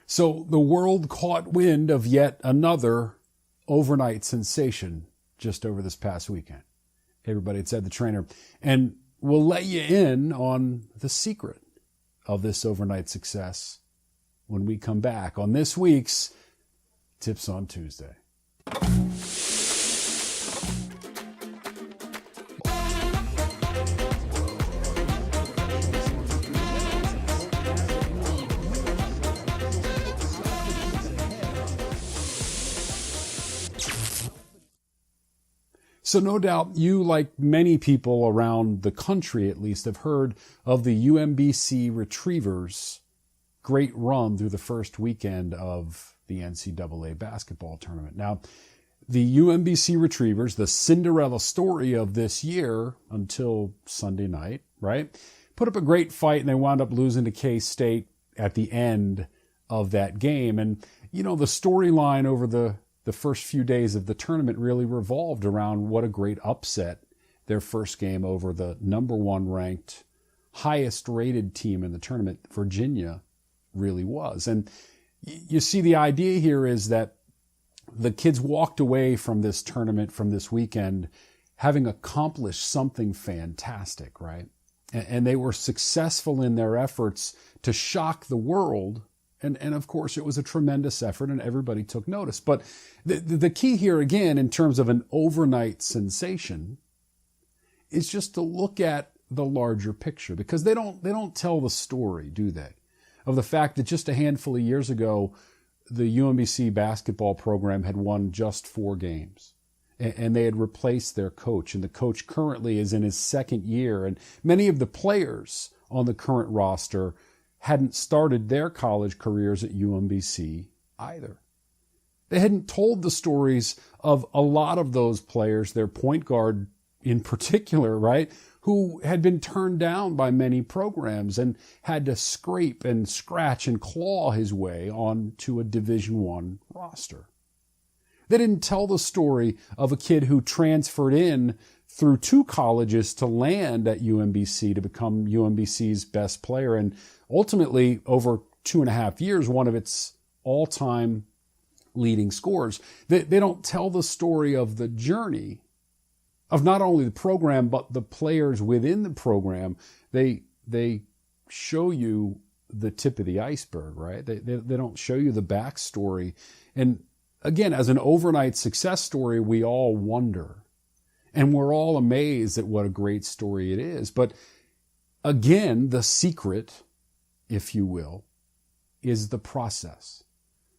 So the world caught wind of yet another overnight sensation just over this past weekend. Hey everybody, it's Ed the Trainer, and we'll let you in on the secret of this overnight success when we come back on this week's Tips on Tuesday. So no doubt you, like many people around the country at least, have heard of the UMBC Retrievers' great run through the first weekend of the NCAA basketball tournament. Now, the UMBC Retrievers, the Cinderella story of this year until Sunday night, right, put up a great fight and they wound up losing to K-State at the end of that game. And, you know, the storyline over the first few days of the tournament really revolved around what a great upset their first game over the number one ranked, highest rated team in the tournament, Virginia, really was. And you see, the idea here is that the kids walked away from this tournament, from this weekend, having accomplished something fantastic, right? And they were successful in their efforts to shock the world. And of course, it was a tremendous effort and everybody took notice. But the key here, again, in terms of an overnight sensation, is just to look at the larger picture, because they don't tell the story, do they? Of the fact that just a handful of years ago, the UMBC basketball program had won just 4 games. And they had replaced their coach. And the coach currently is in his second year. And many of the players on the current roster hadn't started their college careers at UMBC either. They hadn't told the stories of a lot of those players, their point guard in particular, right, who had been turned down by many programs and had to scrape and scratch and claw his way onto a Division I roster. They didn't tell the story of a kid who transferred in through 2 colleges to land at UMBC to become UMBC's best player, and ultimately, over 2.5 years, one of its all-time leading scorers. They don't tell the story of the journey of not only the program, but the players within the program. They show you the tip of the iceberg, right? They don't show you the backstory. And again, as an overnight success story, we all wonder. And we're all amazed at what a great story it is. But again, the secret, if you will, is the process,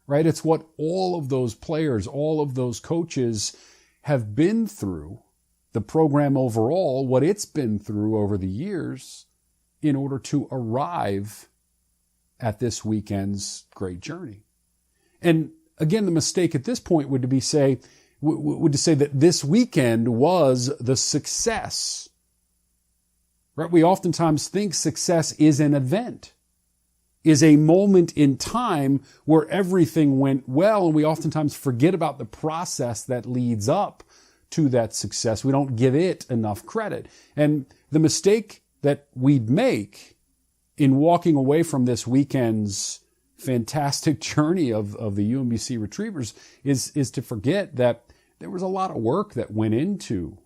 right? It's what all of those players, all of those coaches have been through, the program overall, what it's been through over the years in order to arrive at this weekend's great journey. And again, the mistake at this point would to say that this weekend was the success, right? We oftentimes think success is an event, is a moment in time where everything went well, and we oftentimes forget about the process that leads up to that success. We don't give it enough credit. And the mistake that we'd make in walking away from this weekend's fantastic journey of the UMBC Retrievers is to forget that there was a lot of work that went into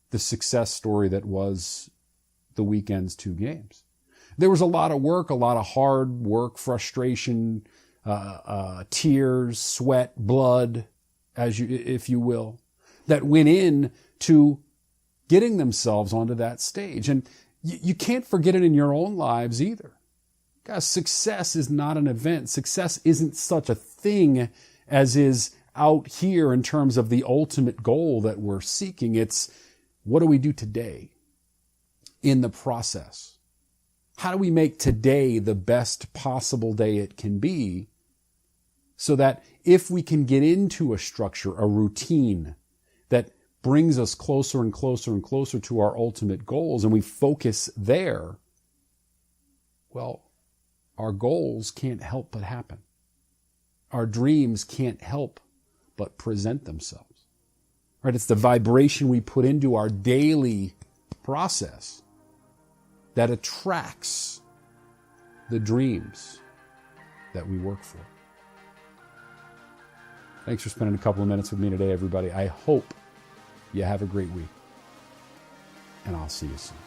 the success story that was the weekend's 2 games. There was a lot of work, a lot of hard work, frustration, tears, sweat, blood, if you will, that went in to getting themselves onto that stage. And you can't forget it in your own lives either. Guys, success is not an event. Success isn't such a thing as is out here in terms of the ultimate goal that we're seeking. It's what do we do today in the process? How do we make today the best possible day it can be, so that if we can get into a structure, a routine that brings us closer and closer and closer to our ultimate goals, and we focus there, well, our goals can't help but happen. Our dreams can't help but present themselves. Right? It's the vibration we put into our daily process that attracts the dreams that we work for. Thanks for spending a couple of minutes with me today, everybody. I hope you have a great week, and I'll see you soon.